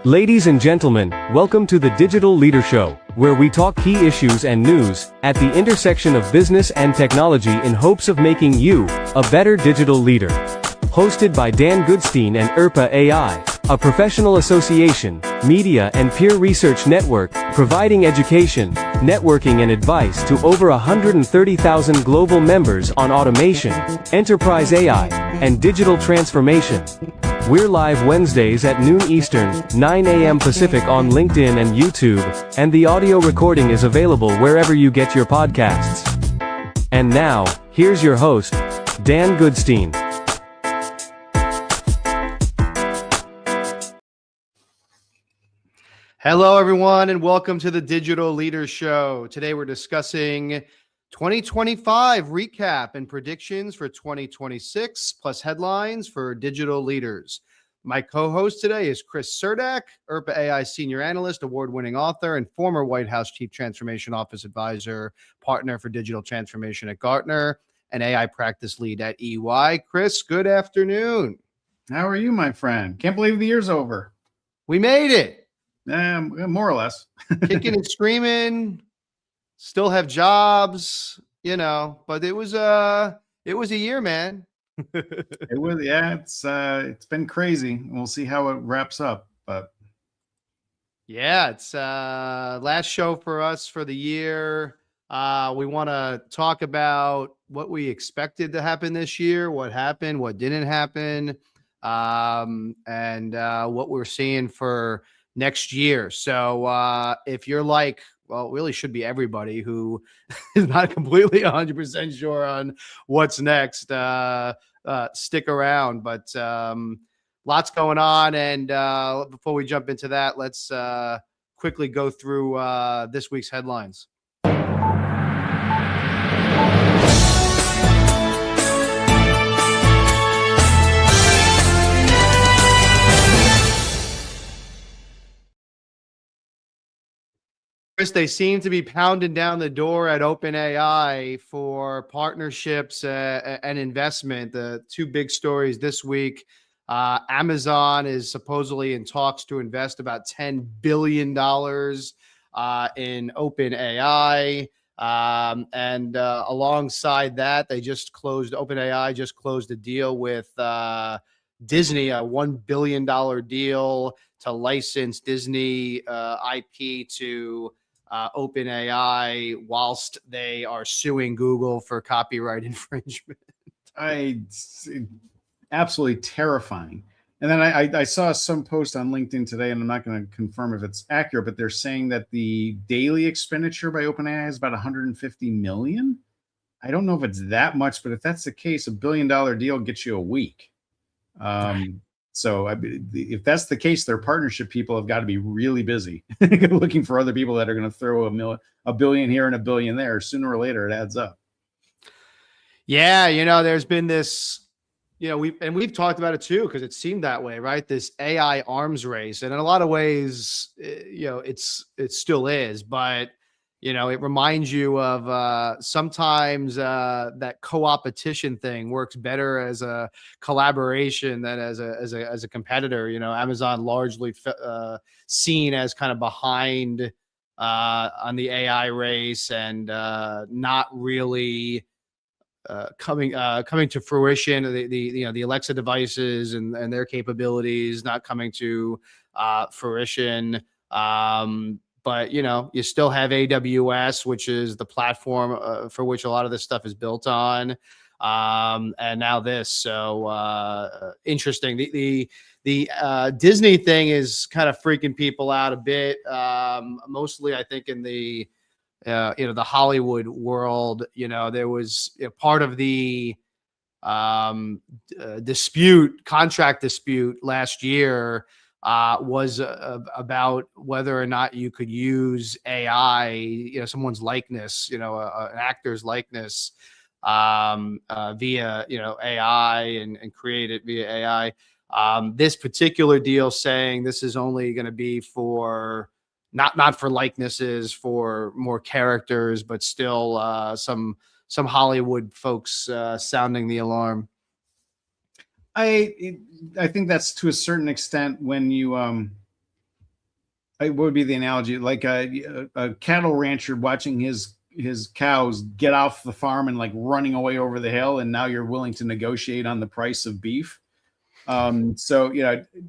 Ladies and gentlemen, welcome to the Digital Leader Show, where we talk key issues and news at the intersection of business and technology in hopes of making you a better digital leader. Hosted by Dan Goodstein and IRPA AI, a professional association, media and peer research network, providing education, networking and advice to over 130,000 global members on automation, enterprise AI, and digital transformation. We're live Wednesdays at noon Eastern, 9 a.m. Pacific on LinkedIn and YouTube, and the audio recording is available wherever you get your podcasts. And now, here's your host, Dan Goodstein. Hello, everyone, and welcome to the Digital Leader Show. Today, we're discussing 2025 recap and predictions for 2026, plus headlines for digital leaders. My co-host today is Chris Surdak, IRPA AI Senior Analyst, award-winning author, and former White House Chief Transformation Office Advisor, partner for digital transformation at Gartner, and AI practice lead at EY. Chris, good afternoon. How are you, my friend? Can't believe the year's over. We made it. More or less. Kicking and screaming. Still have jobs, but it was a year, man. It was, yeah. It's been crazy. We'll see how it wraps up, but yeah, it's last show for us for the year. We want to talk about what we expected to happen this year, what happened, what didn't happen, and what we're seeing for next year. So if you're like, well, it really should be everybody who is not completely 100% sure on what's next, stick around. But lots going on. And before we jump into that, let's quickly go through this week's headlines. They seem to be pounding down the door at OpenAI for partnerships and investment. The two big stories this week, Amazon is supposedly in talks to invest about $10 billion in OpenAI. And alongside that, OpenAI just closed a deal with Disney, a $1 billion deal to license Disney IP to OpenAI whilst they are suing Google for copyright infringement. Absolutely terrifying. And then I saw some post on LinkedIn today, and I'm not going to confirm if it's accurate, but they're saying that the daily expenditure by OpenAI is about 150 million. I don't know if it's that much, but if that's the case, $1 billion deal gets you a week. So if that's the case, their partnership people have got to be really busy looking for other people that are going to throw a billion here and $1 billion there. Sooner or later, it adds up. Yeah, there's been this, we've talked about it too, because it seemed that way, right? This AI arms race, and in a lot of ways, it still is, but it reminds you of sometimes that co-opetition thing works better as a collaboration than as a competitor. Amazon largely seen as kind of behind on the AI race and not really coming to fruition. The Alexa devices and their capabilities not coming to fruition. But, you still have AWS, which is the platform for which a lot of this stuff is built on. And now this. So interesting. The Disney thing is kind of freaking people out a bit. Mostly, I think, in the Hollywood world. There was part of the contract dispute last year was about whether or not you could use AI, someone's likeness, an actor's likeness via, AI and create it via AI. This particular deal saying this is only going to be for not for likenesses, for more characters, but still some Hollywood folks sounding the alarm. I think that's to a certain extent when you What would be the analogy? Like a cattle rancher watching his cows get off the farm and like running away over the hill, and now you're willing to negotiate on the price of beef. So,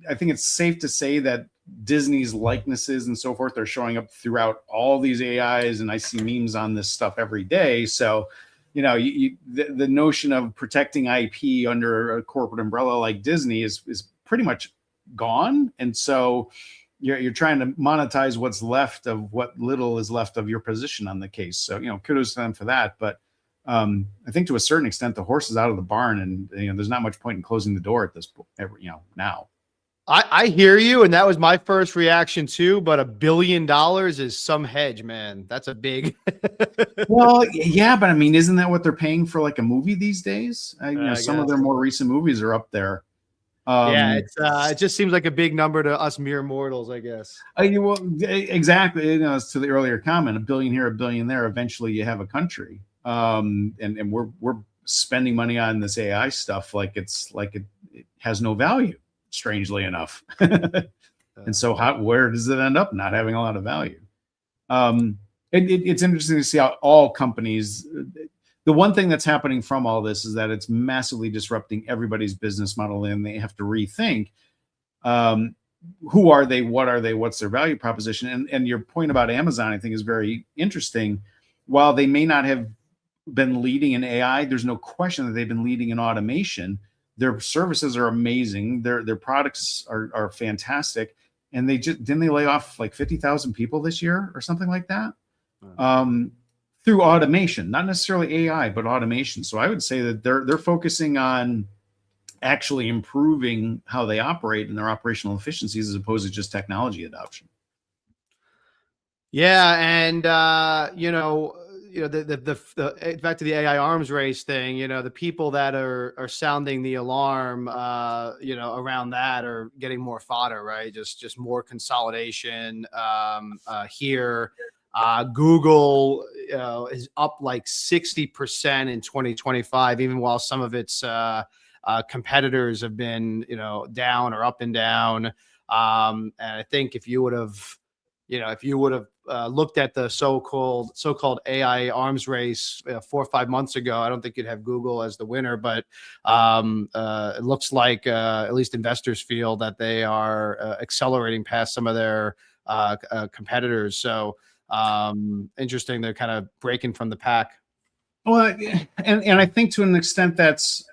I think it's safe to say that Disney's likenesses and so forth are showing up throughout all these AIs, and I see memes on this stuff every day. So, the notion of protecting IP under a corporate umbrella like Disney is pretty much gone. And so you're trying to monetize what's left of what little is left of your position on the case. So, kudos to them for that. But I think to a certain extent, the horse is out of the barn, and there's not much point in closing the door at this point. Now. I hear you, and that was my first reaction too. But $1 billion is some hedge, man. That's a big. Well, yeah, but I mean, isn't that what they're paying for like a movie these days? Some of their more recent movies are up there. Yeah, it just seems like a big number to us mere mortals, I guess. Well, exactly. As to the earlier comment, $1 billion here, $1 billion there. Eventually, you have a country, and we're spending money on this AI stuff like it has no value. Strangely enough, and so where does it end up? Not having a lot of value. It's interesting to see how all companies. The one thing that's happening from all this is that it's massively disrupting everybody's business model, and they have to rethink who are they, what are they, what's their value proposition. And your point about Amazon, I think, is very interesting. While they may not have been leading in AI, there's no question that they've been leading in automation. Their services are amazing. Their products are fantastic. And didn't they lay off like 50,000 people this year or something like that? Through automation, not necessarily AI, but automation. So I would say that they're focusing on actually improving how they operate and their operational efficiencies as opposed to just technology adoption. Yeah, and the back to the AI arms race thing, the people that are sounding the alarm, around that are getting more fodder, right? Just more consolidation here. Google is up like 60% in 2025, even while some of its competitors have been, down or up and down. And I think if you would have looked at the so-called AI arms race 4 or 5 months ago, I don't think you'd have Google as the winner, but it looks like at least investors feel that they are accelerating past some of their competitors. So interesting, they're kind of breaking from the pack. Well, and I think to an extent that's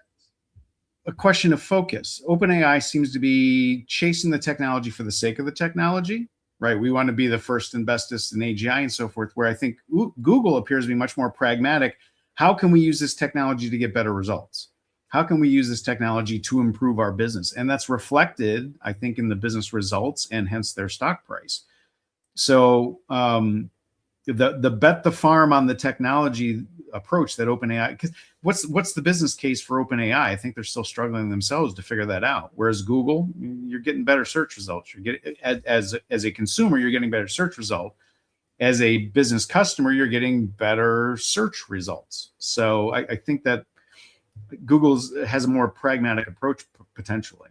a question of focus. OpenAI seems to be chasing the technology for the sake of the technology. Right, we want to be the first and bestest in AGI and so forth, where I think Google appears to be much more pragmatic. How can we use this technology to get better results? How can we use this technology to improve our business? And that's reflected, I think, in the business results and hence their stock price. So the bet the farm on the technology approach that OpenAI, because what's the business case for OpenAI? I think they're still struggling themselves to figure that out. Whereas Google, you're getting better search results. You're getting as a consumer, you're getting better search result. As a business customer, you're getting better search results. So I think that Google has a more pragmatic approach potentially.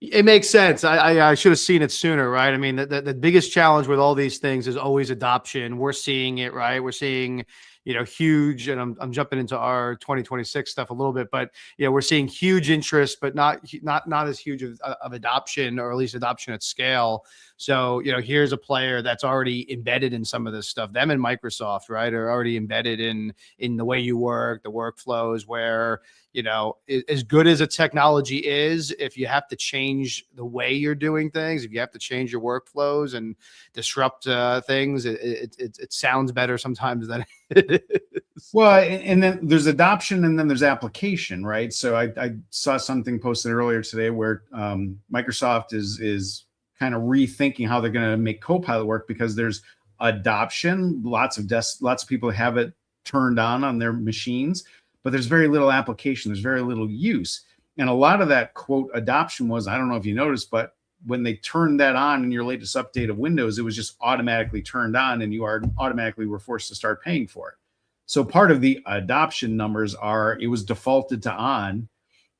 It makes sense. I should have seen it sooner, right? I mean, the biggest challenge with all these things is always adoption. We're seeing it, right? We're seeing, huge, and I'm jumping into our 2026 stuff a little bit, but we're seeing huge interest, but not as huge of adoption, or at least adoption at scale. So, here's a player that's already embedded in some of this stuff. Them and Microsoft, right, are already embedded in the way you work, the workflows, where, as good as a technology is, if you have to change the way you're doing things, if you have to change your workflows and disrupt things, it sounds better sometimes than it is. Well, and then there's adoption and then there's application, right? So I saw something posted earlier today where Microsoft is kind of rethinking how they're going to make Copilot work, because there's adoption, lots of people have it turned on their machines, but there's very little application, there's very little use. And a lot of that quote adoption was, I don't know if you noticed, but when they turned that on in your latest update of Windows, it was just automatically turned on and you were forced to start paying for it. So part of the adoption numbers are it was defaulted to on,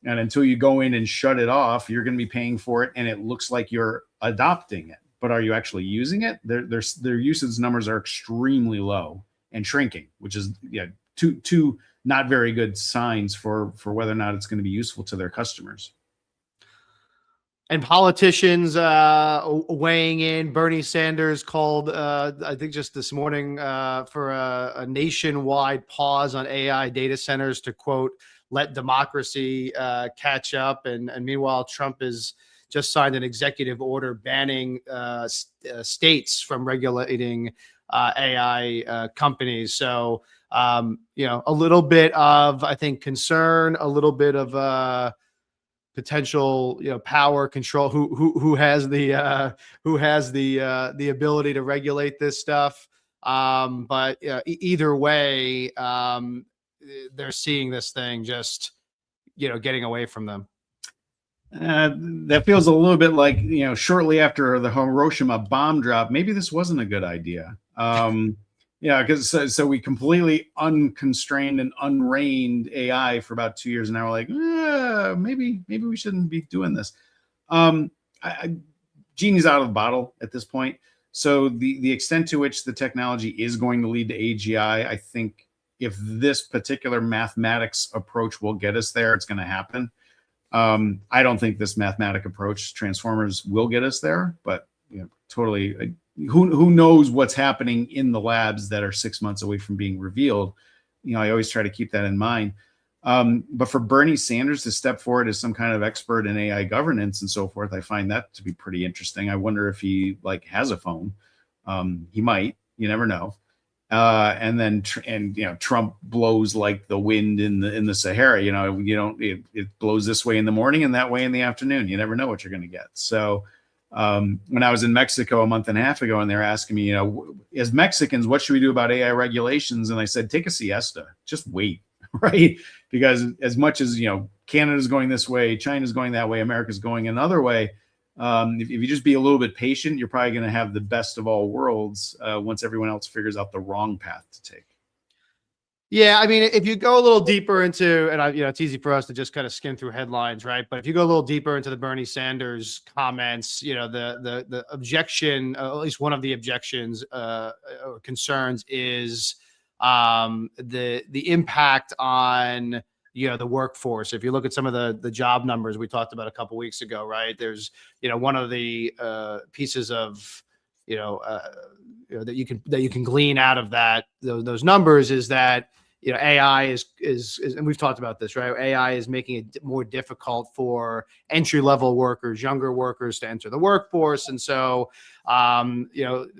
and until you go in and shut it off, you're going to be paying for it, and it looks like you're adopting it. but are you actually using it? Their usage numbers are extremely low and shrinking, which is two not very good signs for whether or not it's going to be useful to their customers. And politicians weighing in. Bernie Sanders called, I think just this morning, for a nationwide pause on AI data centers to, quote, let democracy catch up. And meanwhile, Trump has just signed an executive order banning states from regulating AI companies. So, a little bit of, I think, concern, a little bit of potential, power control. Who has the ability to regulate this stuff? But either way, they're seeing this thing just, getting away from them. That feels a little bit like, shortly after the Hiroshima bomb drop, maybe this wasn't a good idea. Because so we completely unconstrained and unreined AI for about 2 years, and now we're like, maybe we shouldn't be doing this. Genie's out of the bottle at this point. So the extent to which the technology is going to lead to AGI, I think if this particular mathematics approach will get us there, it's going to happen. I don't think this mathematic approach, Transformers, will get us there, but totally. Who knows what's happening in the labs that are 6 months away from being revealed? I always try to keep that in mind. But for Bernie Sanders to step forward as some kind of expert in AI governance and so forth, I find that to be pretty interesting. I wonder if he has a phone. He might. You never know. And Trump blows like the wind in the Sahara. It blows this way in the morning and that way in the afternoon. You never know what you're going to get. So. When I was in Mexico a month and a half ago, and they were asking me, as Mexicans, what should we do about AI regulations? And I said, take a siesta, just wait, right? Because as much as, Canada's going this way, China's going that way, America's going another way. If you just be a little bit patient, you're probably going to have the best of all worlds once everyone else figures out the wrong path to take. Yeah, I mean, if you go a little deeper into, and it's easy for us to just kind of skim through headlines, right? But if you go a little deeper into the Bernie Sanders comments, the objection, at least one of the objections or concerns, is the impact on the workforce. If you look at some of the job numbers we talked about a couple weeks ago, right? There's one of the pieces of that you can glean out of those numbers is that AI is and we've talked about this, right? AI is making it more difficult for entry-level workers, younger workers, to enter the workforce, and so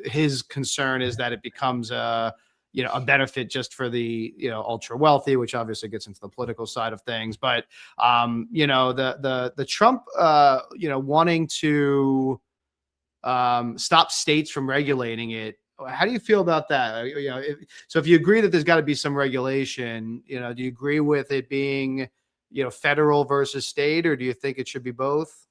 his concern is that it becomes a benefit just for the ultra wealthy, which obviously gets into the political side of things. But the Trump wanting to stop states from regulating it. How do you feel about that? So if you agree that there's got to be some regulation, do you agree with it being, federal versus state, or do you think it should be both?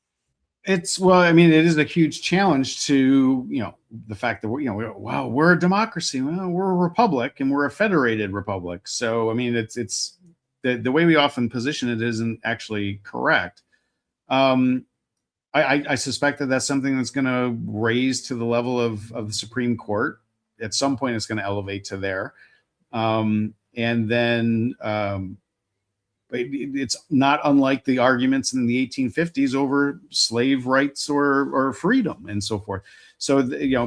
It is a huge challenge to, the fact that we're a democracy. Well, we're a republic and we're a federated republic. So, it's the way we often position it isn't actually correct. I suspect that that's something that's going to raise to the level of the Supreme Court. At some point, it's going to elevate to there. And then it's not unlike the arguments in the 1850s over slave rights or freedom and so forth. So,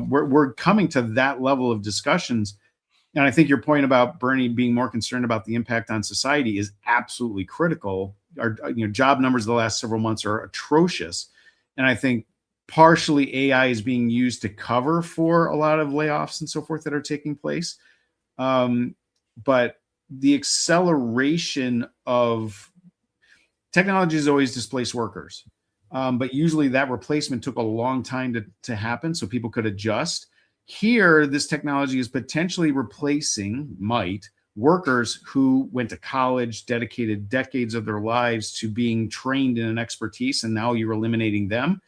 we're coming to that level of discussions. And I think your point about Bernie being more concerned about the impact on society is absolutely critical. Our job numbers the last several months are atrocious. And I think partially AI is being used to cover for a lot of layoffs and so forth that are taking place. But the acceleration of technology has always displaced workers. But usually that replacement took a long time to happen so people could adjust. Here, this technology is potentially replacing, workers who went to college, dedicated decades of their lives to being trained in an expertise, and now you're eliminating them.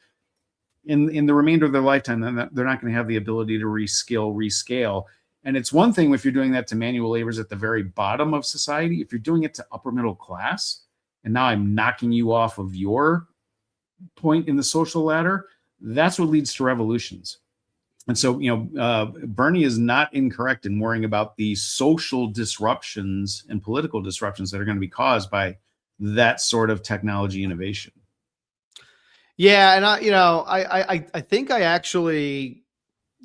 In the remainder of their lifetime, they're not going to have the ability to rescale. And it's one thing if you're doing that to manual laborers at the very bottom of society. If you're doing it to upper middle class, and now I'm knocking you off of your point in the social ladder, That's what leads to revolutions. And so, Bernie is not incorrect in worrying about the social disruptions and political disruptions that are going to be caused by that sort of technology innovation. Yeah, and I think I actually,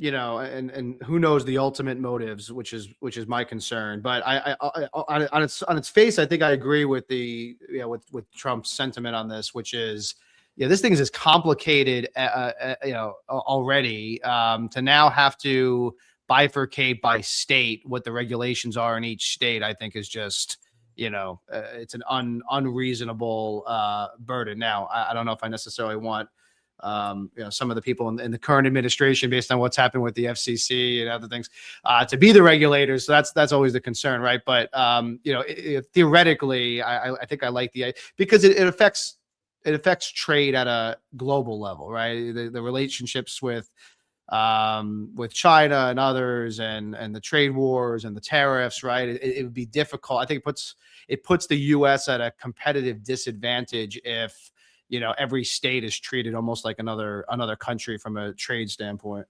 and who knows the ultimate motives, which is my concern. But I on its face, I think I agree with with Trump's sentiment on this, which is, this thing is as complicated, already, to now have to bifurcate by state what the regulations are in each state. I think is just, it's an unreasonable burden. Now, I don't know if I necessarily want, some of the people in the current administration, based on what's happened with the FCC and other things, to be the regulators. So that's always the concern, right? But theoretically, I think I like because it affects trade at a global level, right? The relationships with China and others, and the trade wars and the tariffs, right? It would be difficult. I think it puts the U.S. at a competitive disadvantage if, every state is treated almost like another country from a trade standpoint.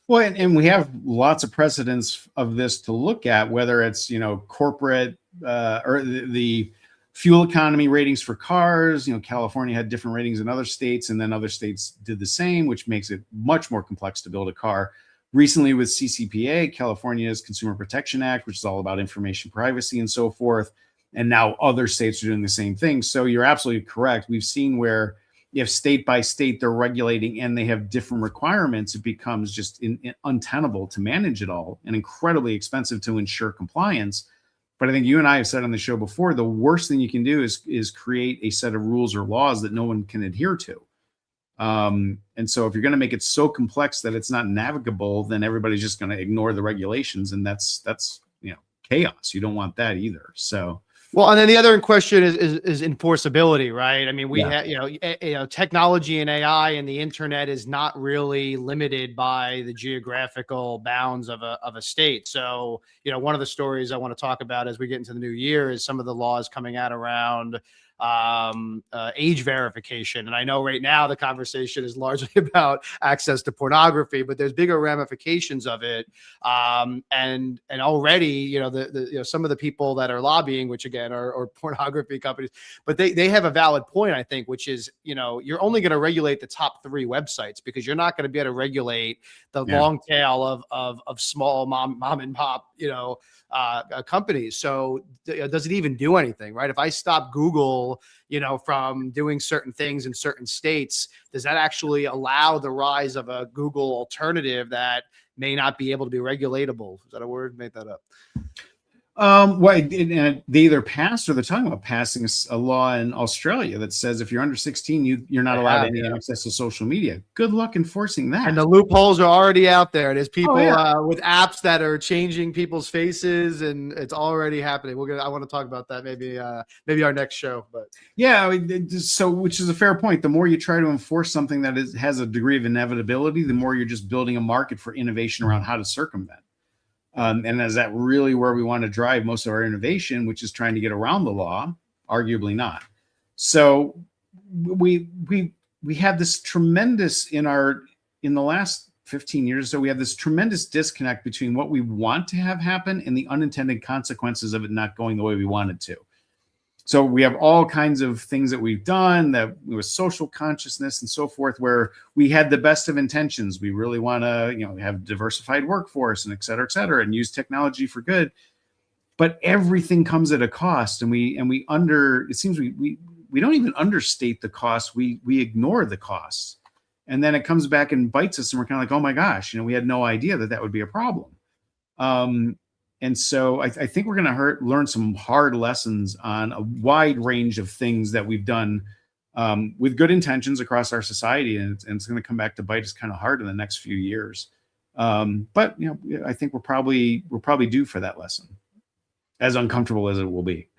Well, and we have lots of precedents of this to look at, whether it's, corporate or the fuel economy ratings for cars. California had different ratings in other states, and then other states did the same, which makes it much more complex to build a car. Recently with CCPA, California's Consumer Protection Act, which is all about information privacy and so forth. And now other states are doing the same thing. So you're absolutely correct. We've seen where if state by state they're regulating and they have different requirements, it becomes just untenable to manage it all and incredibly expensive to ensure compliance. But I think you and I have said on the show before, the worst thing you can do is create a set of rules or laws that no one can adhere to. And so if you're going to make it so complex that it's not navigable, then everybody's just going to ignore the regulations, and that's chaos. You don't want that either. So. Well, and then the other question is enforceability, right? I mean, we have, technology and AI and the internet is not really limited by the geographical bounds of a state. So, one of the stories I want to talk about as we get into the new year is some of the laws coming out around age verification. And I know right now the conversation is largely about access to pornography, but there's bigger ramifications of it. And already, some of the people that are lobbying, which again are pornography companies, but they have a valid point, I think, which is, you're only going to regulate the top 3 websites, because you're not going to be able to regulate the long tail of small mom and pop, companies. So does it even do anything, right? If I stop Google, from doing certain things in certain states, does that actually allow the rise of a Google alternative that may not be able to be regulatable? Is that a word? Made that up. They either passed or they're talking about passing a law in Australia that says if you're under 16, you're not allowed any access to social media. Good luck enforcing that. And the loopholes are already out there. There's people with apps that are changing people's faces, and it's already happening. I want to talk about that maybe our next show. But which is a fair point. The more you try to enforce something that has a degree of inevitability, the more you're just building a market for innovation around how to circumvent. And is that really where we want to drive most of our innovation, which is trying to get around the law? Arguably not. So we have this tremendous in the last 15 years or so, we have this tremendous disconnect between what we want to have happen and the unintended consequences of it not going the way we want it to. So we have all kinds of things that we've done that with social consciousness and so forth, where we had the best of intentions. We really want to, have diversified workforce and et cetera, and use technology for good. But everything comes at a cost, and it seems we don't even understate the cost. We ignore the costs, and then it comes back and bites us, and we're kind of like, oh my gosh, we had no idea that would be a problem. And so I think we're going to learn some hard lessons on a wide range of things that we've done with good intentions across our society, and it's going to come back to bite us kind of hard in the next few years. But I think we're probably due for that lesson, as uncomfortable as it will be.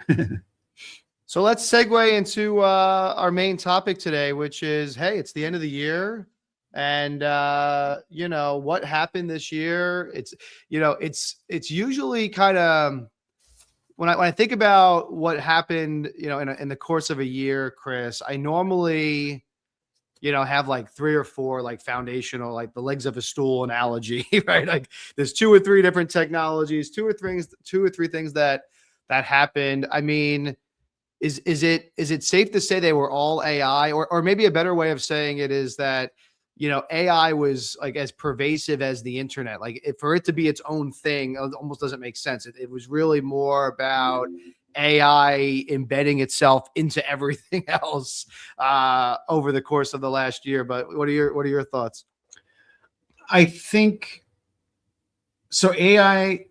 So let's segue into our main topic today, which is, hey, it's the end of the year. And, what happened this year, it's usually kind of, when I think about what happened, in the course of a year, Chris, I normally have like 3 or 4 like foundational, like the legs of a stool analogy, right? Like there's 2 or 3 different technologies, 2 or 3 things that happened. I mean, is it safe to say they were all AI, or maybe a better way of saying it is that, AI was like as pervasive as the internet, like for it to be its own thing, it almost doesn't make sense. It was really more about AI embedding itself into everything else over the course of the last year. But what are your thoughts? I think so. AI.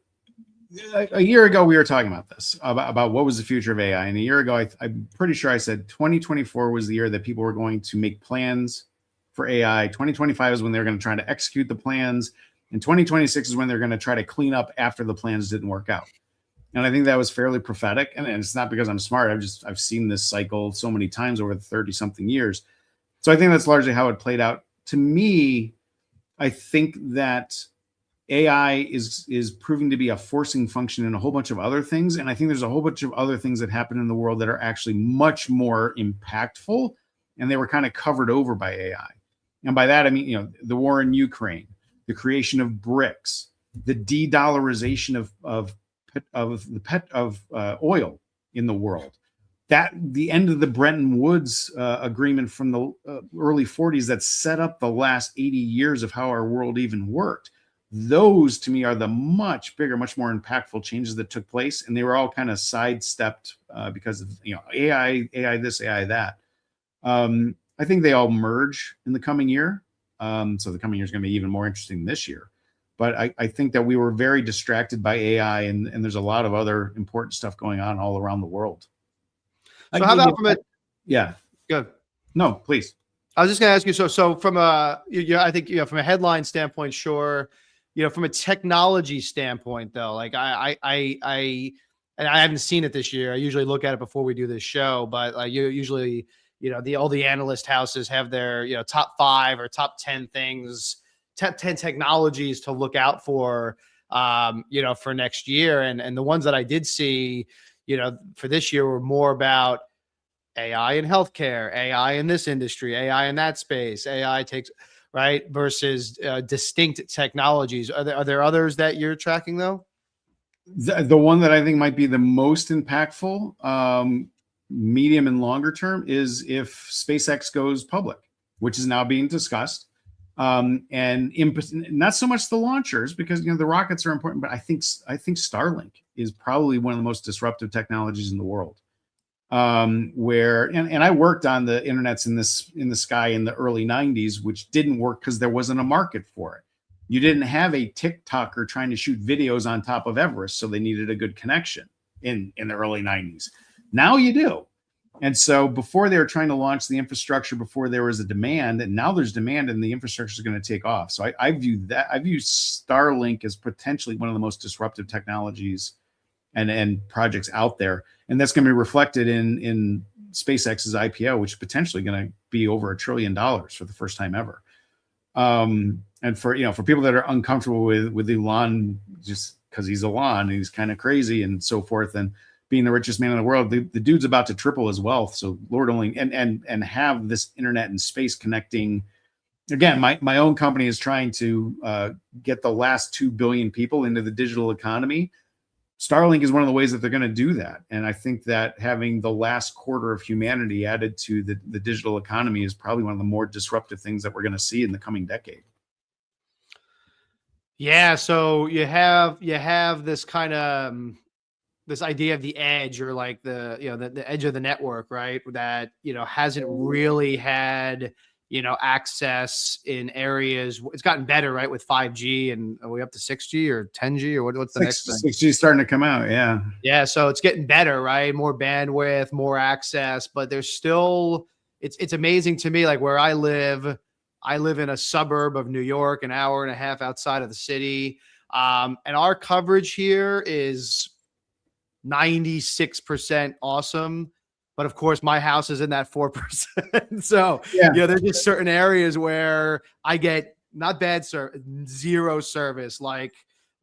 A year ago, we were talking about this, about what was the future of AI. And a year ago, I'm pretty sure I said 2024 was the year that people were going to make plans for AI. 2025 is when they're going to try to execute the plans. And 2026 is when they're going to try to clean up after the plans didn't work out. And I think that was fairly prophetic. And it's not because I'm smart. I've seen this cycle so many times over the 30 something years. So I think that's largely how it played out. To me, I think that AI is proving to be a forcing function in a whole bunch of other things. And I think there's a whole bunch of other things that happen in the world that are actually much more impactful. And they were kind of covered over by AI. And by that, I mean, the war in Ukraine, the creation of BRICS, the de-dollarization of oil in the world, that the end of the Bretton Woods agreement from the early 40s that set up the last 80 years of how our world even worked. Those to me are the much bigger, much more impactful changes that took place, and they were all kind of sidestepped because of AI this, AI that. I think they all merge in the coming year. So the coming year is going to be even more interesting than this year. But I think that we were very distracted by AI, and there's a lot of other important stuff going on all around the world. So how about from a yeah? Good. No, please. I was just going to ask you. So from a, I think from a headline standpoint, sure. From a technology standpoint, though, like I and I haven't seen it this year. I usually look at it before we do this show, but you usually, all the analyst houses have their, top 5 or top 10 things, 10 technologies to look out for, for next year. And the ones that I did see, for this year were more about AI in healthcare, AI in this industry, AI in that space, AI takes right versus distinct technologies. Are there others that you're tracking though? The one that I think might be the most impactful, medium and longer term, is if SpaceX goes public, which is now being discussed. And not so much the launchers, because the rockets are important, but I think Starlink is probably one of the most disruptive technologies in the world. Where I worked on the internets in the sky in the early 90s, which didn't work because there wasn't a market for it. You didn't have a TikToker trying to shoot videos on top of Everest, so they needed a good connection in the early 90s. Now you do. And so before they were trying to launch the infrastructure, before there was a demand, and now there's demand and the infrastructure is going to take off. So I view Starlink as potentially one of the most disruptive technologies and projects out there. And that's going to be reflected in SpaceX's IPO, which is potentially going to be over $1 trillion for the first time ever. And for people that are uncomfortable with Elon, just because he's Elon and he's kind of crazy and so forth, and being the richest man in the world, the dude's about to triple his wealth. So Lord only, and have this internet and space connecting. Again, my own company is trying to get the last 2 billion people into the digital economy. Starlink is one of the ways that they're going to do that. And I think that having the last quarter of humanity added to the digital economy is probably one of the more disruptive things that we're going to see in the coming decade. Yeah. So you have this kind of this idea of the edge, or like the edge of the network, right? That, hasn't really had, access in areas. It's gotten better, right? With 5G, and are we up to 6G or 10G, or what's the next thing? 6G is starting to come out. Yeah. Yeah. So it's getting better, right? More bandwidth, more access, but there's still, it's amazing to me. Like where I live in a suburb of New York, an hour and a half outside of the city. And our coverage here is 96% awesome. But of course, my house is in that 4%. So, there's just certain areas where I get not bad service, zero service, like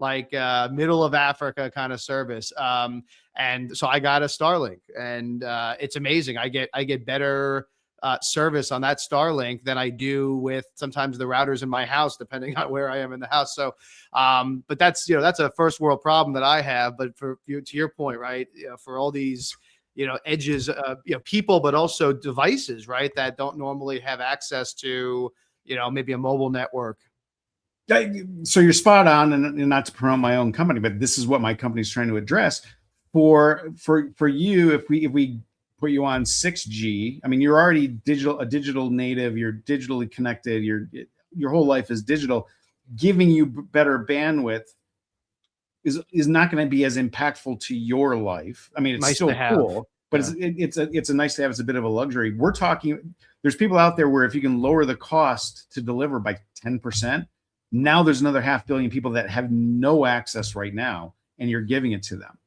middle of Africa kind of service. And so I got a Starlink, and it's amazing. I get better service on that Starlink than I do with sometimes the routers in my house, depending on where I am in the house. So, but that's that's a first world problem that I have. But for you, to your point, right, for all these edges, people, but also devices, right, that don't normally have access to maybe a mobile network. So you're spot on, and not to promote my own company, but this is what my company is trying to address. For you, if we put you on 6G, I mean, you're already a digital native, you're digitally connected, your whole life is digital. Giving you better bandwidth is not going to be as impactful to your life. I mean, it's nice still cool, but it's a nice to have. It's a bit of a luxury. We're talking, there's people out there where if you can lower the cost to deliver by 10%, now there's another 500 million people that have no access right now, and you're giving it to them.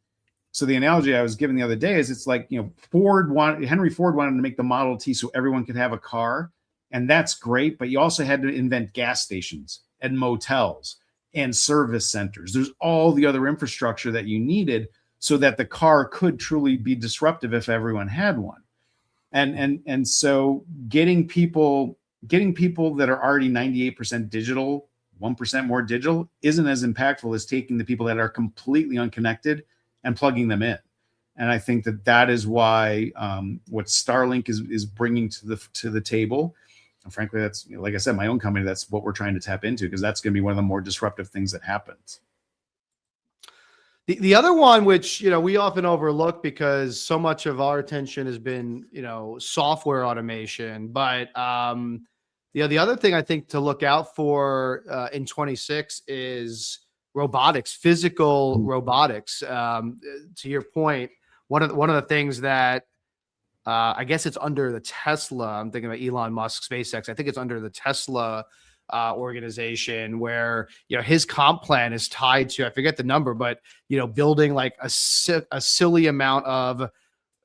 So the analogy I was giving the other day is it's like, Henry Ford wanted to make the Model T so everyone could have a car. And that's great. But you also had to invent gas stations and motels and service centers. There's all the other infrastructure that you needed so that the car could truly be disruptive if everyone had one. And so getting people that are already 98% digital, 1% more digital, isn't as impactful as taking the people that are completely unconnected and plugging them in. And I think that is why what Starlink is bringing to the table. And frankly, that's, like I said, my own company, that's what we're trying to tap into, because that's going to be one of the more disruptive things that happens. The other one, which we often overlook because so much of our attention has been software automation, but the other thing I think to look out for in 26 is robotics, physical robotics. To your point, one of the things that I guess it's under the Tesla. I'm thinking about Elon Musk, SpaceX. I think it's under the Tesla organization, where his comp plan is tied to, I forget the number, but building like a silly amount of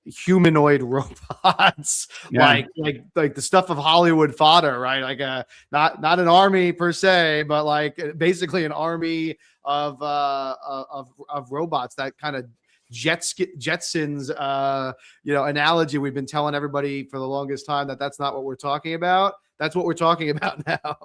humanoid robots, like the stuff of Hollywood fodder, right? Like not an army per se, but like basically an army of robots. That kind of Jetsons analogy we've been telling everybody for the longest time that's not what we're talking about. That's what we're talking about now.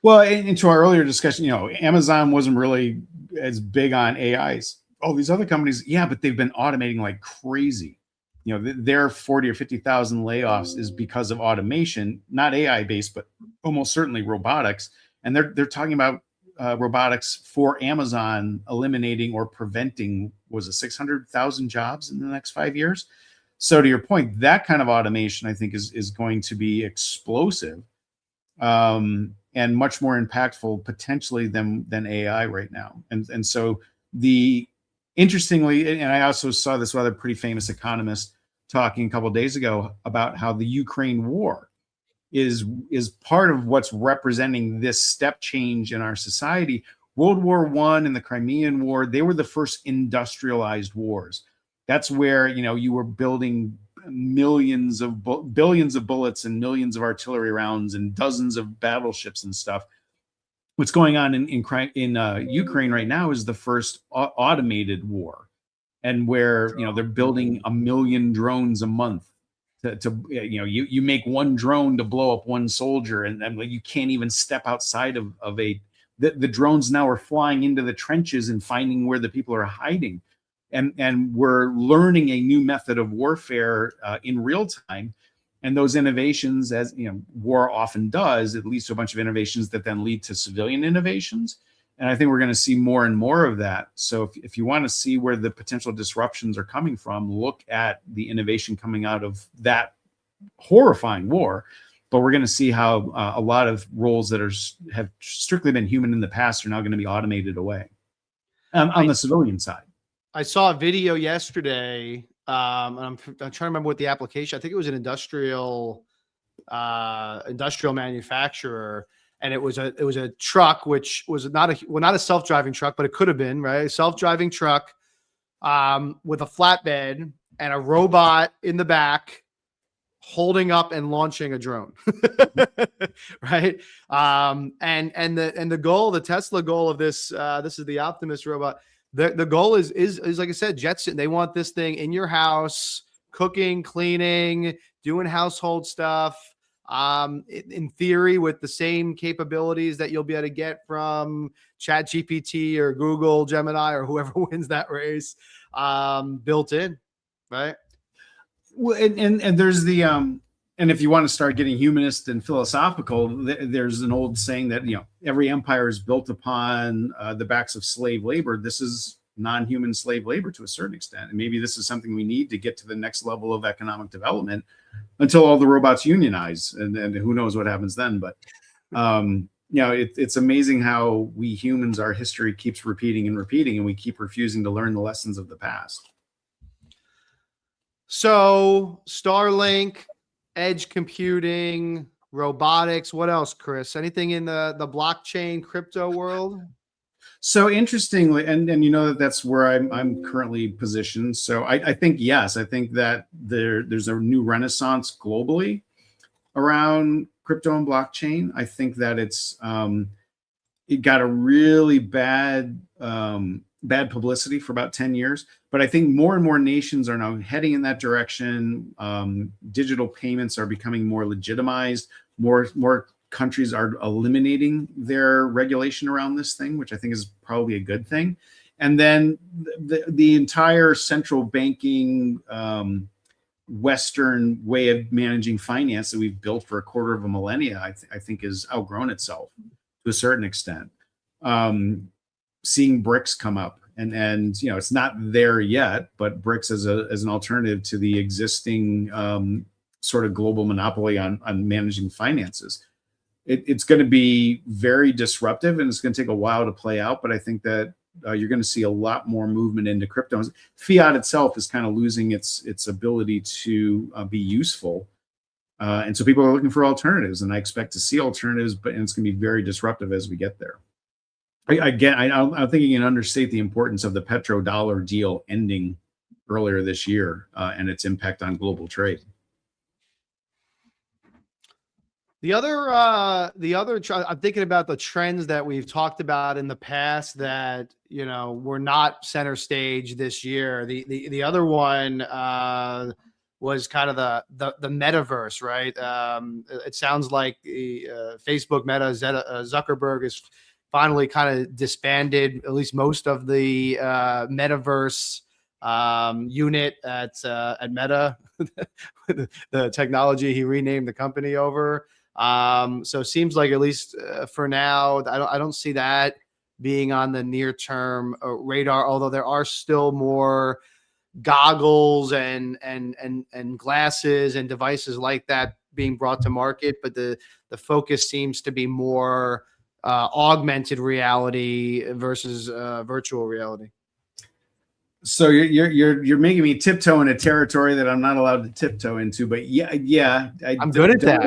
Well, into our earlier discussion, Amazon wasn't really as big on AIs. All these other companies, but they've been automating like crazy. Their 40 or 50,000 layoffs is because of automation, not AI based, but almost certainly robotics. And they're talking about robotics for Amazon eliminating or preventing, was it 600,000 jobs in the next 5 years? So to your point, that kind of automation, I think, is going to be explosive and much more impactful potentially than AI right now. And so interestingly, and I also saw this other pretty famous economist talking a couple of days ago about how the Ukraine war is part of what's representing this step change in our society. World War I and the Crimean War, they were the first industrialized wars. That's where you were building billions of bullets and millions of artillery rounds and dozens of battleships and stuff. What's going on in Ukraine right now is the first automated war, and where they're building 1 million drones a month. You make one drone to blow up one soldier, and you can't even step outside of the drones now are flying into the trenches and finding where the people are hiding. And we're learning a new method of warfare in real time. And those innovations, as war often does, it leads to a bunch of innovations that then lead to civilian innovations. And I think we're going to see more and more of that. So if you want to see where the potential disruptions are coming from, look at the innovation coming out of that horrifying war. But we're going to see how a lot of roles that have strictly been human in the past are now going to be automated away on the civilian side. I saw a video yesterday, and I'm trying to remember what the application. I think it was an industrial manufacturer, and it was a truck, which was not a self-driving truck, but it could have been, right? A self-driving truck with a flatbed and a robot in the back holding up and launching a drone, right? And the goal, the Tesla goal of this is the Optimus robot. The goal is like I said, Jetson. They want this thing in your house cooking, cleaning, doing household stuff. In theory, with the same capabilities that you'll be able to get from ChatGPT or Google Gemini or whoever wins that race, built in, right? Well, and there's the and if you want to start getting humanist and philosophical, there's an old saying that every empire is built upon the backs of slave labor. This is non-human slave labor to a certain extent, and maybe this is something we need to get to the next level of economic development until all the robots unionize, and who knows what happens then. But it's amazing how we humans, our history keeps repeating and repeating, and we keep refusing to learn the lessons of the past. So Starlink, edge computing, robotics. What else, Chris? Anything in the blockchain crypto world? So interestingly, and that's where I'm currently positioned. So I think yes, I think that there's a new renaissance globally around crypto and blockchain. I think that it got a really bad publicity for about 10 years, but I think more and more nations are now heading in that direction. Digital payments are becoming more legitimized. More countries are eliminating their regulation around this thing, which I think is probably a good thing. And then the entire central banking Western way of managing finance that we've built for a quarter of a millennia, I think has outgrown itself to a certain extent. Seeing BRICS come up, and it's not there yet, but BRICS as an alternative to the existing sort of global monopoly on managing finances. It's going to be very disruptive, and it's going to take a while to play out. But I think that you're going to see a lot more movement into crypto. Fiat itself is kind of losing its ability to be useful, and so people are looking for alternatives. And I expect to see alternatives, and it's going to be very disruptive as we get there. I don't think you can understate the importance of the petrodollar deal ending earlier this year and its impact on global trade. The other, I'm thinking about the trends that we've talked about in the past that were not center stage this year. The other one was kind of the metaverse, right? It sounds like the Facebook Meta Zuckerberg is finally kind of disbanded at least most of the metaverse unit at Meta, the technology he renamed the company over. So it seems like at least for now, I don't see that being on the near term radar, although there are still more goggles and glasses and devices like that being brought to market. But the focus seems to be more augmented reality versus virtual reality. So you're making me tiptoe in a territory that I'm not allowed to tiptoe into, but yeah, I'm good at that.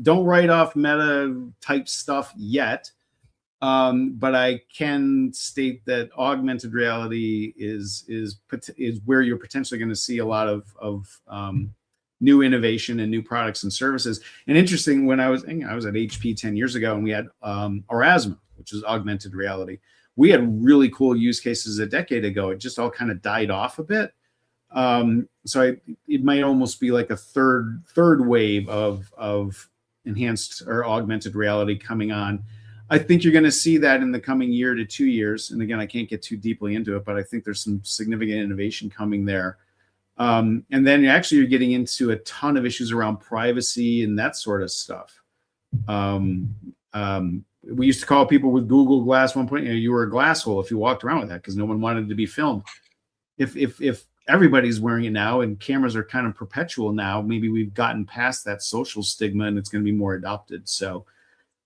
Don't write off Meta type stuff yet, but I can state that augmented reality is where you're potentially going to see a lot of new innovation and new products and services. And interesting, when I was at HP 10 years ago, and we had Aurasma, which is augmented reality. We had really cool use cases a decade ago. It just all kind of died off a bit. So it might almost be like a third wave of enhanced or augmented reality coming on. I think you're going to see that in the coming year to 2 years. And again, I can't get too deeply into it, but I think there's some significant innovation coming there. And then actually you're getting into a ton of issues around privacy and that sort of stuff. We used to call people with Google Glass 1.0, you were a glass hole if you walked around with that because no one wanted to be filmed. If everybody's wearing it now and cameras are kind of perpetual now, maybe we've gotten past that social stigma and it's going to be more adopted. So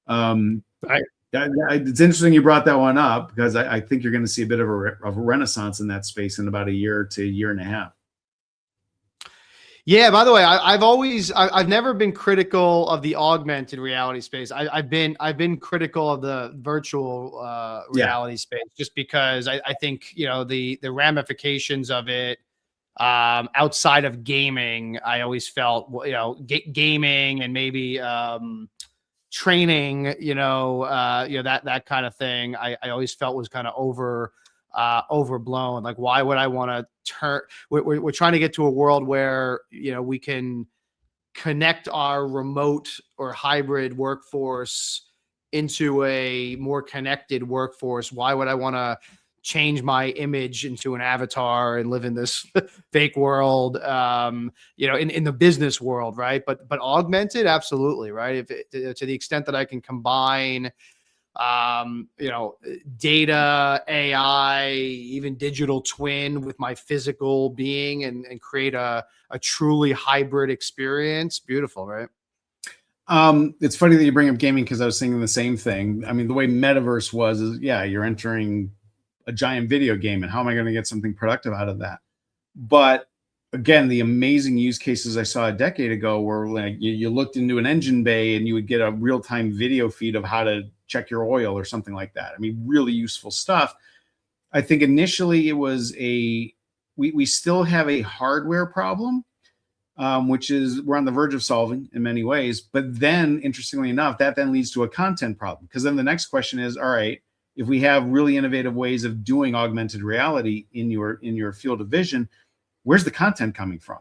it's interesting you brought that one up because I think you're going to see a bit of a renaissance in that space in about a year to a year and a half. Yeah, by the way, I've never been critical of the augmented reality space. I've been critical of the virtual reality space just because I think the ramifications of it outside of gaming, I always felt gaming and maybe training, that kind of thing. I always felt was kind of overblown. Like, why would I want to turn? We're trying to get to a world where, we can connect our remote or hybrid workforce into a more connected workforce. Why would I want to change my image into an avatar and live in this fake world, in the business world, right? But augmented, absolutely, right? If to the extent that I can combine, data, AI, even digital twin with my physical being and create a truly hybrid experience, beautiful, right? It's funny that you bring up gaming because I was thinking the same thing. I mean, the way metaverse was is, yeah, you're entering a giant video game, and how am I going to get something productive out of that? But again, the amazing use cases I saw a decade ago were like you looked into an engine bay and you would get a real-time video feed of how to check your oil or something like that. I mean, really useful stuff. I think initially it was we still have a hardware problem, which is we're on the verge of solving in many ways. But then, interestingly enough, that then leads to a content problem, because then the next question is, all right, if we have really innovative ways of doing augmented reality in your field of vision, where's the content coming from?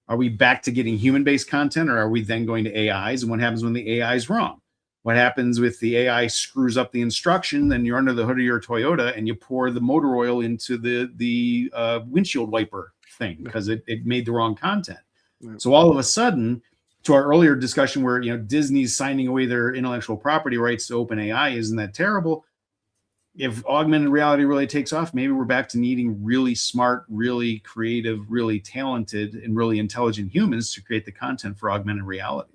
Are we back to getting human-based content, or are we then going to AIs? And what happens when the AI is wrong? What happens if the AI screws up the instruction? Then you're under the hood of your Toyota and you pour the motor oil into the windshield wiper thing because it made the wrong content. Right. So all of a sudden, to our earlier discussion where Disney's signing away their intellectual property rights to OpenAI, isn't that terrible? If augmented reality really takes off, maybe we're back to needing really smart, really creative, really talented, and really intelligent humans to create the content for augmented reality.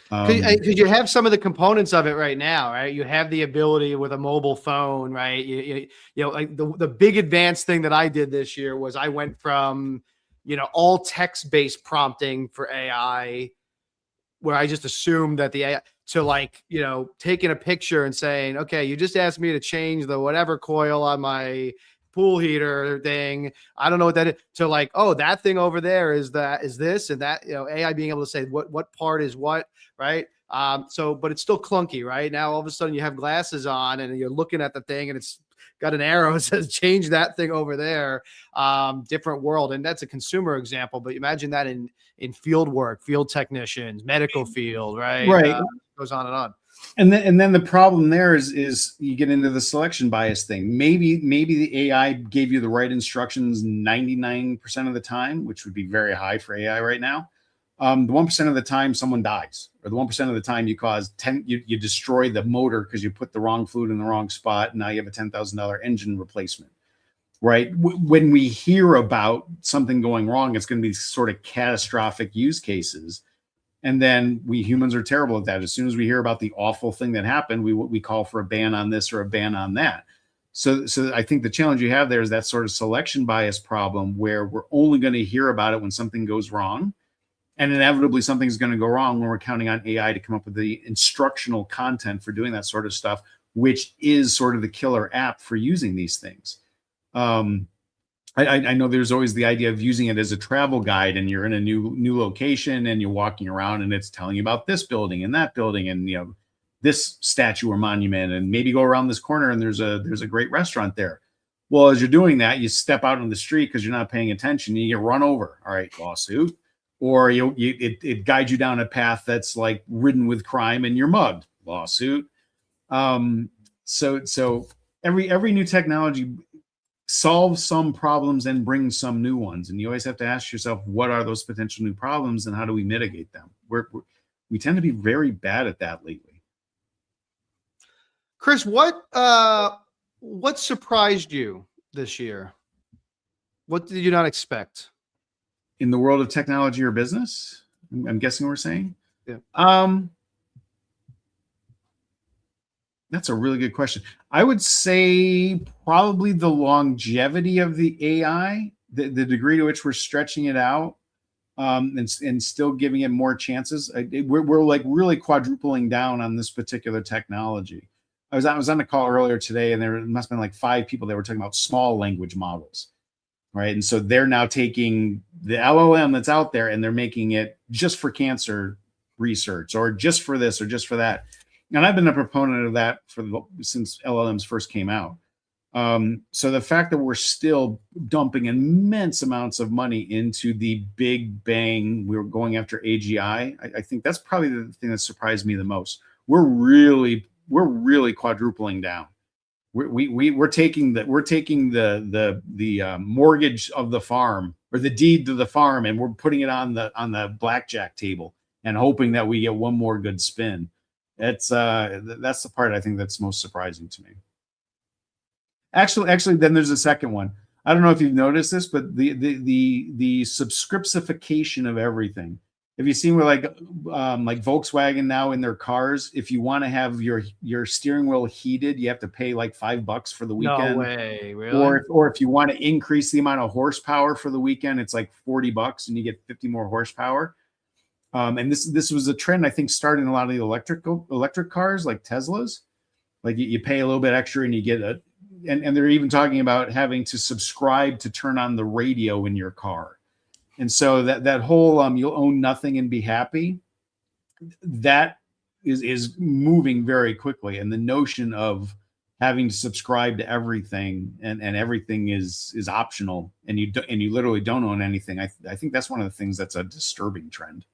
Because you have some of the components of it right now, right? You have the ability with a mobile phone, right? Like the big advanced thing that I did this year was I went from, all text-based prompting for AI, where I just assumed that the AI, to taking a picture and saying, okay, you just asked me to change the whatever coil on my pool heater thing. I don't know what that is. To oh, that thing over there is this, and that, AI being able to say what part is what, right? But it's still clunky, right? Now all of a sudden you have glasses on and you're looking at the thing and it's got an arrow that says change that thing over there. Different world. And that's a consumer example, but imagine that in field work, field technicians, medical field, right? Right. Goes on and on. And then the problem there is you get into the selection bias thing. Maybe the AI gave you the right instructions 99% of the time, which would be very high for AI right now. The 1% of the time someone dies, or the 1% of the time you destroy the motor because you put the wrong fluid in the wrong spot, and now you have a $10,000 engine replacement, right? When we hear about something going wrong, it's going to be sort of catastrophic use cases. And then we humans are terrible at that. As soon as we hear about the awful thing that happened, we call for a ban on this or a ban on that. So I think the challenge you have there is that sort of selection bias problem, where we're only going to hear about it when something goes wrong. And inevitably something's going to go wrong when we're counting on AI to come up with the instructional content for doing that sort of stuff, which is sort of the killer app for using these things. I know there's always the idea of using it as a travel guide, and you're in a new location and you're walking around and it's telling you about this building and that building and this statue or monument, and maybe go around this corner and there's a great restaurant there. Well, as you're doing that, you step out on the street because you're not paying attention and you get run over. All right, lawsuit. Or it guides you down a path that's like ridden with crime and you're mugged. Lawsuit. So every new technology solves some problems and brings some new ones, and you always have to ask yourself, what are those potential new problems and how do we mitigate them? We tend to be very bad at that lately. Chris, what surprised you this year? What did you not expect? In the world of technology or business, I'm guessing we're saying. Yeah. That's a really good question. I would say probably the longevity of the AI, the degree to which we're stretching it out, and still giving it more chances. We're like really quadrupling down on this particular technology. I was on a call earlier today, and there must have been like 5 people that were talking about small language models. Right. And so they're now taking the LLM that's out there and they're making it just for cancer research, or just for this or just for that. And I've been a proponent of that since LLMs first came out. So the fact that we're still dumping immense amounts of money into the big bang, we're going after AGI. I think that's probably the thing that surprised me the most. We're really quadrupling down. We're taking the mortgage of the farm, or the deed to the farm, and we're putting it on the blackjack table and hoping that we get one more good spin. That's the part I think that's most surprising to me. Actually, then there's a second one. I don't know if you've noticed this, but the subscriptification of everything. Have you seen where like Volkswagen now in their cars, if you want to have your steering wheel heated, you have to pay like $5 for the weekend. No way, really? Or if you want to increase the amount of horsepower for the weekend, it's like $40 and you get 50 more horsepower. And this was a trend I think started in a lot of the electric cars like Teslas. Like you pay a little bit extra and you get and they're even talking about having to subscribe to turn on the radio in your car. And so that whole you'll own nothing and be happy, that is moving very quickly. And the notion of having to subscribe to everything and everything is optional and you literally don't own anything. I think that's one of the things that's a disturbing trend.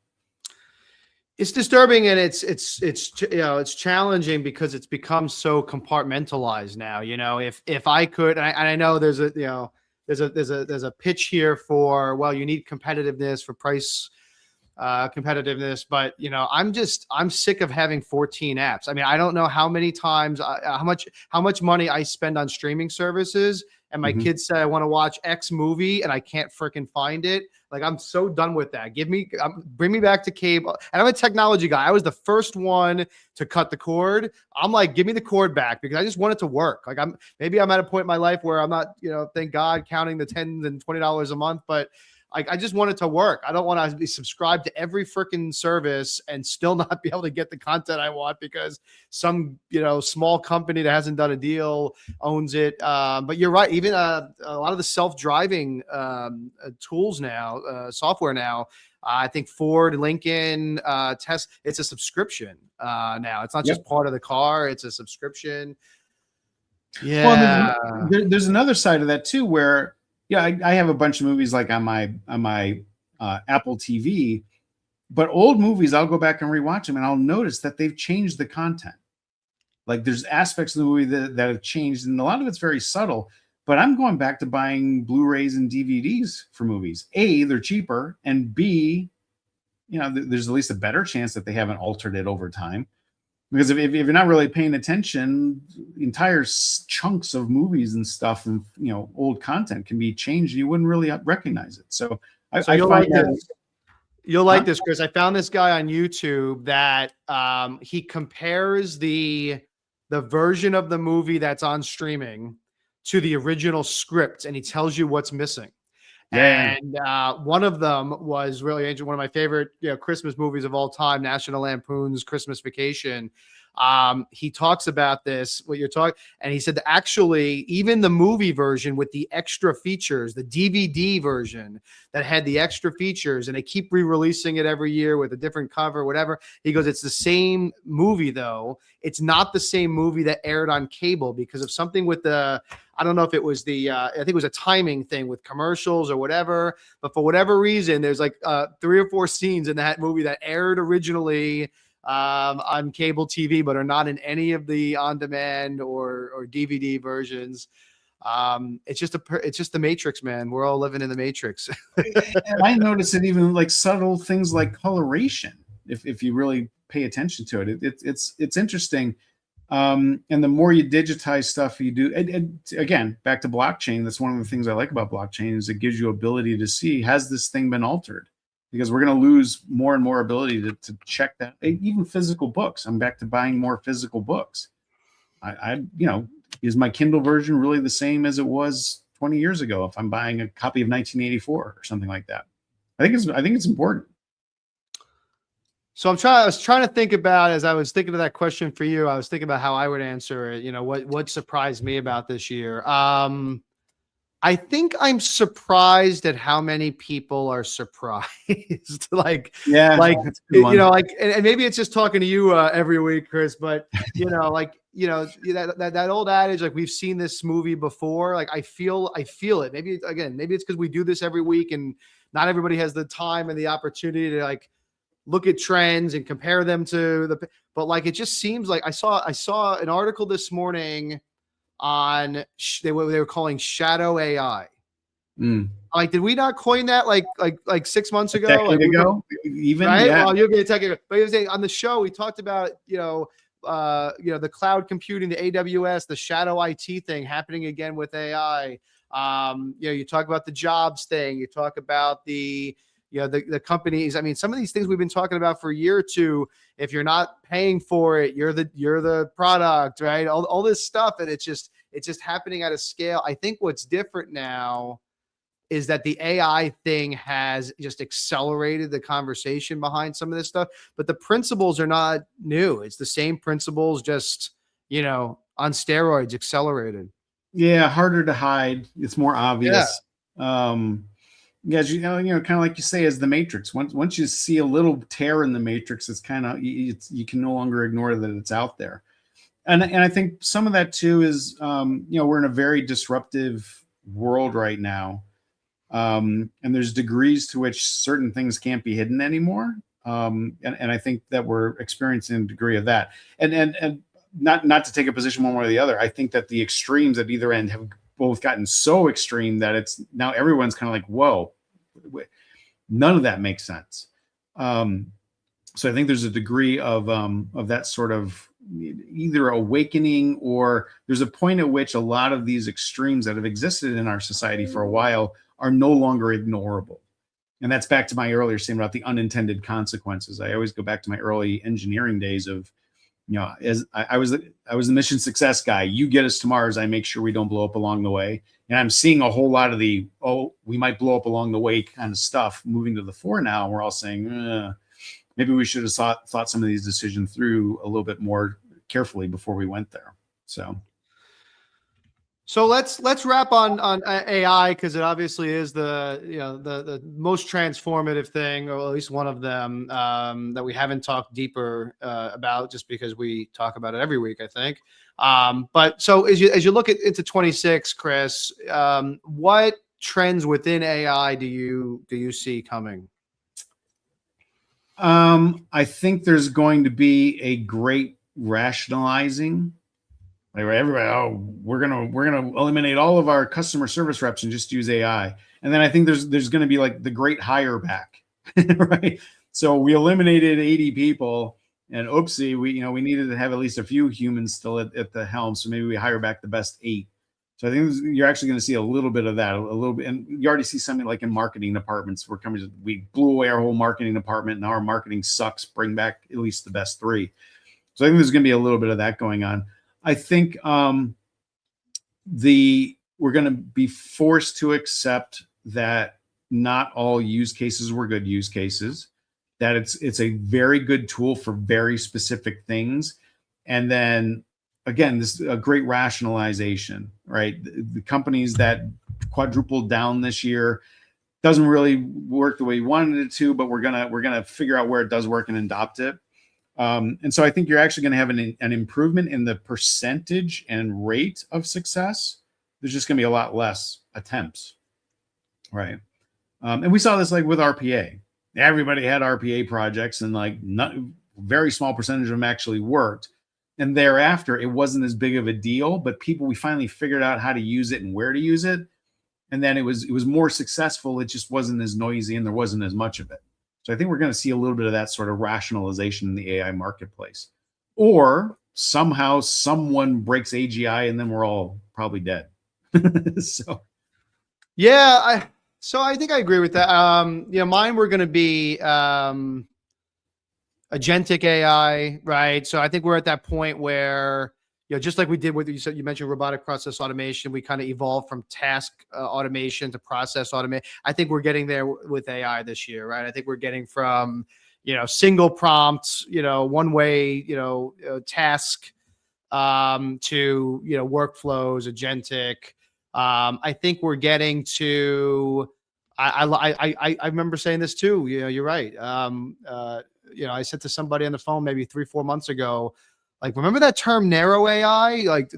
It's disturbing, and it's challenging because it's become so compartmentalized now. If I could, and I know there's a pitch here for, well, you need competitiveness for price competitiveness, but I'm sick of having 14 apps. I mean, I don't know how many times how much money I spend on streaming services, and my kids say I want to watch X movie and I can't freaking find it. Like, I'm so done with that. Bring me back to cable. And I'm a technology guy. I was the first one to cut the cord. I'm like, give me the cord back, because I just want it to work. Like, maybe I'm at a point in my life where I'm not, thank God, counting the $10 and $20 a month, but I just want it to work. I don't want to be subscribed to every freaking service and still not be able to get the content I want because some, small company that hasn't done a deal owns it. But you're right. Even a lot of the self-driving tools now, software now, I think Ford, Lincoln, Tesla, it's a subscription now. It's not just part of the car. It's a subscription. Yeah. Well, there's another side of that too, where I have a bunch of movies like on my Apple TV, but old movies, I'll go back and rewatch them and I'll notice that they've changed the content. Like there's aspects of the movie that have changed, and a lot of it's very subtle, but I'm going back to buying Blu-rays and DVDs for movies. A, they're cheaper, and B, there's at least a better chance that they haven't altered it over time. Because if you're not really paying attention, entire chunks of movies and stuff and old content can be changed. You wouldn't really recognize it. So you'll like this. You'll like this, Chris. I found this guy on YouTube that he compares the version of the movie that's on streaming to the original script, and he tells you what's missing. Yeah. And one of them was really one of my favorite Christmas movies of all time, National Lampoon's Christmas Vacation. He talks about this, what you're talking, and he said that actually even the movie version with the extra features, the DVD version that had the extra features, and they keep re-releasing it every year with a different cover, whatever. He goes, it's the same movie though. It's not the same movie that aired on cable because of something with I don't know if it was I think it was a timing thing with commercials or whatever, but for whatever reason, there's like 3 or 4 scenes in that movie that aired originally on cable TV, but are not in any of the on-demand or DVD versions. It's just the Matrix, man. We're all living in the Matrix. And I notice it even like subtle things like coloration. If you really pay attention to it, it's interesting. And the more you digitize stuff you do, and again, back to blockchain, that's one of the things I like about blockchain is it gives you ability to see, has this thing been altered? Because we're going to lose more and more ability to check that. Even physical books. I'm back to buying more physical books. Is my Kindle version really the same as it was 20 years ago if I'm buying a copy of 1984 or something like that? I think it's important. So I was trying to think about, as I was thinking of that question for you, I was thinking about how I would answer it. What surprised me about this year. I think I'm surprised at how many people are surprised. and maybe it's just talking to you every week, Chris, but that old adage, like we've seen this movie before. Like I feel it. Maybe it's because we do this every week and not everybody has the time and the opportunity to like look at trends and compare them to but like, it just seems like I saw an article this morning on, they were calling shadow AI. Like, did we not coin that like 6 months ago? Decade ago, even, right? Yeah. Well, you're going to take it, but on the show, we talked about, the cloud computing, the AWS, the shadow IT thing happening again with AI. You talk about the jobs thing, you talk about the companies. I mean, some of these things we've been talking about for a year or two. If you're not paying for it, you're the product, right? All this stuff. And it's just happening at a scale. I think what's different now is that the AI thing has just accelerated the conversation behind some of this stuff, but the principles are not new. It's the same principles, just, on steroids, accelerated. Yeah. Harder to hide. It's more obvious. Yeah, kind of like you say, as the Matrix. Once you see a little tear in the Matrix, it's kind of, you can no longer ignore that it's out there. And I think some of that too is, we're in a very disruptive world right now. And there's degrees to which certain things can't be hidden anymore. And I think that we're experiencing a degree of that. And not to take a position one way or the other. I think that the extremes at either end have both gotten so extreme that it's now everyone's kind of like, whoa, none of that makes sense. So I think there's a degree of that sort of either awakening, or there's a point at which a lot of these extremes that have existed in our society for a while are no longer ignorable. And that's back to my earlier statement about the unintended consequences. I always go back to my early engineering days of, as I was the mission success guy. You get us to Mars, I make sure we don't blow up along the way. And I'm seeing a whole lot of we might blow up along the way kind of stuff moving to the fore now. And we're all saying, maybe we should have thought some of these decisions through a little bit more carefully before we went there. So let's wrap on AI, because it obviously is the most transformative thing, or at least one of them, that we haven't talked deeper about, just because we talk about it every week, I think. But so as you look into 26, Chris, what trends within AI do you see coming? I think there's going to be a great rationalizing. Like everybody, we're gonna eliminate all of our customer service reps and just use AI. And then I think there's going to be like the great hire back, right? So we eliminated 80 people, and oopsie, we needed to have at least a few humans still at the helm. So maybe we hire back the best 8. So I think you're actually going to see a little bit of that, a little bit, and you already see something like in marketing departments where companies, we blew away our whole marketing department. Now our marketing sucks. Bring back at least the best 3. So I think there's going to be a little bit of that going on. I think we're going to be forced to accept that not all use cases were good use cases, that it's a very good tool for very specific things. And then again, this is a great rationalization, right? The companies that quadrupled down this year doesn't really work the way we wanted it to, but we're gonna figure out where it does work and adopt it. And so I think you're actually going to have an improvement in the percentage and rate of success. There's just going to be a lot less attempts, right? And we saw this like with RPA. Everybody had RPA projects, and like very small percentage of them actually worked. And thereafter, it wasn't as big of a deal, but we finally figured out how to use it and where to use it. And then it was more successful. It just wasn't as noisy, and there wasn't as much of it. So I think we're going to see a little bit of that sort of rationalization in the AI marketplace. Or somehow someone breaks AGI and then we're all probably dead. So I think I agree with that. Mine were going to be agentic AI, right? So I think we're at that point where, just like we did with, you mentioned robotic process automation, we kind of evolved from task automation to process automation. I think we're getting there with AI this year, right? I think we're getting from, single prompts, one way, task, to, workflows, agentic. I think we're getting to, I remember saying this too, you're right. I said to somebody on the phone maybe 3-4 months ago, Like, remember that term narrow AI? Like,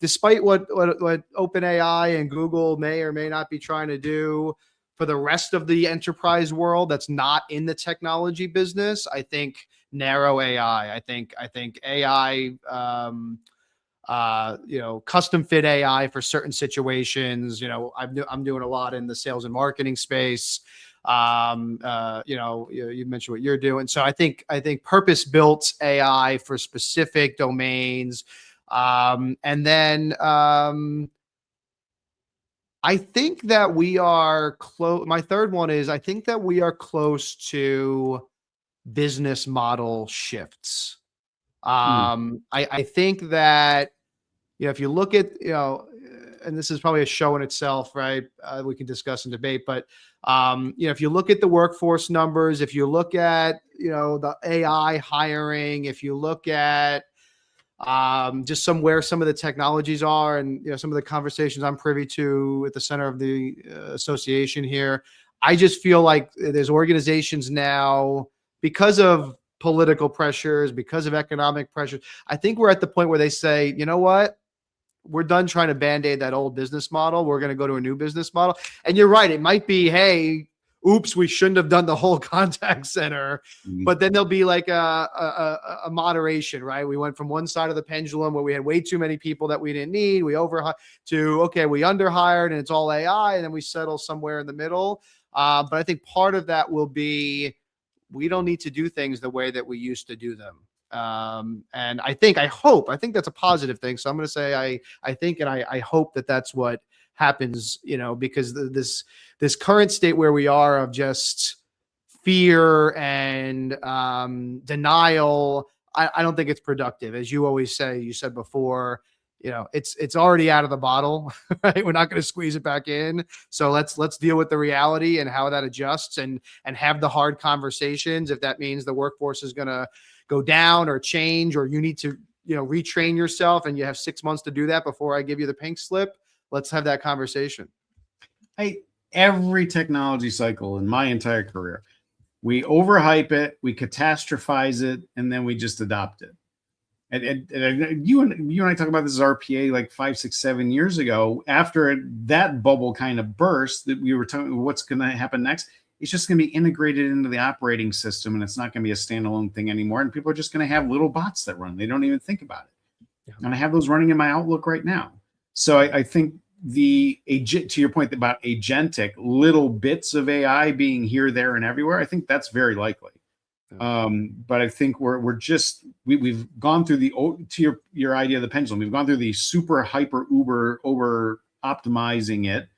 despite what OpenAI and Google may or may not be trying to do for the rest of the enterprise world that's not in the technology business, I think narrow AI. I think AI, custom fit AI for certain situations. I'm doing a lot in the sales and marketing space. You mentioned what you're doing. So I think purpose built AI for specific domains. And then I think that we are close. My third one is I think that we are close to business model shifts. I think that, if you look at, and this is probably a show in itself, right? We can discuss and debate, but if you look at the workforce numbers, if you look at, the AI hiring, if you look at just where some of the technologies are, and some of the conversations I'm privy to at the center of the association here, I just feel like there's organizations now, because of political pressures, because of economic pressures. I think we're at the point where they say, you know what? We're done trying to band-aid that old business model. We're going to go to a new business model. And you're right. It might be, hey, oops, we shouldn't have done the whole contact center. But then there'll be like a moderation, right? We went from one side of the pendulum where we had way too many people that we didn't need. We overhired to, okay, we underhired and it's all AI. And then we settle somewhere in the middle. But I think part of that will be, we don't need to do things the way that we used to do them. And I think that's a positive thing. So I'm going to say, I think, and I hope that that's what happens, because this current state where we are of just fear and, denial, I don't think it's productive. As you always say, you said before, it's already out of the bottle, right? We're not going to squeeze it back in. So let's deal with the reality and how that adjusts, and have the hard conversations. If that means the workforce is going to go down or change, or you need to, retrain yourself, and you have 6 months to do that before I give you the pink slip, let's have that conversation. Every technology cycle in my entire career, we overhype it, we catastrophize it, and then we just adopt it. And you and I talk about this RPA like 5, 6, 7 years ago. After that bubble kind of burst, that we were talking, what's going to happen next? It's just going to be integrated into the operating system, and it's not going to be a standalone thing anymore. And people are just going to have little bots that run. They don't even think about it. Yeah. And I have those running in my Outlook right now. So I think to your point about agentic, little bits of AI being here, there, and everywhere, I think that's very likely. Yeah. But I think we've gone through to your idea of the pendulum. We've gone through the super hyper uber over optimizing it.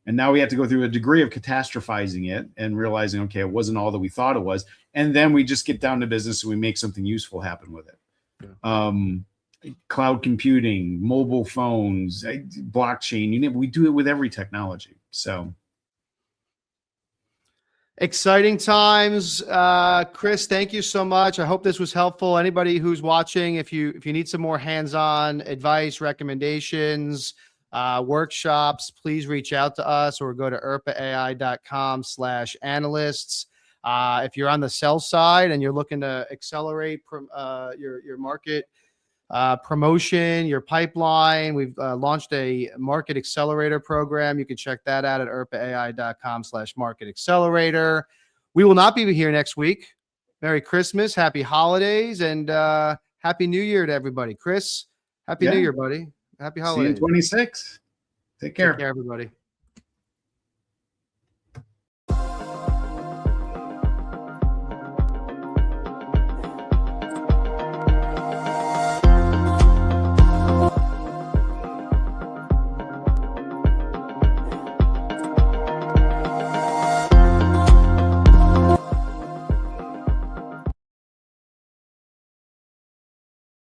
And now we have to go through a degree of catastrophizing it and realizing, okay, it wasn't all that we thought it was. And then we just get down to business and we make something useful happen with it. Yeah. Cloud computing, mobile phones, blockchain, we do it with every technology. So exciting times. Chris, thank you so much. I hope this was helpful. Anybody who's watching, if you need some more hands-on advice, recommendations, workshops, please reach out to us or go to irpaai.com/analysts. If you're on the sell side and you're looking to accelerate your market promotion, your pipeline, we've launched a market accelerator program. You can check that out at irpaai.com/market accelerator. We will not be here next week. Merry Christmas, happy holidays, and happy New Year to everybody. Chris, happy New Year, buddy. Happy holidays. See you in 26. Take care. Take care, everybody.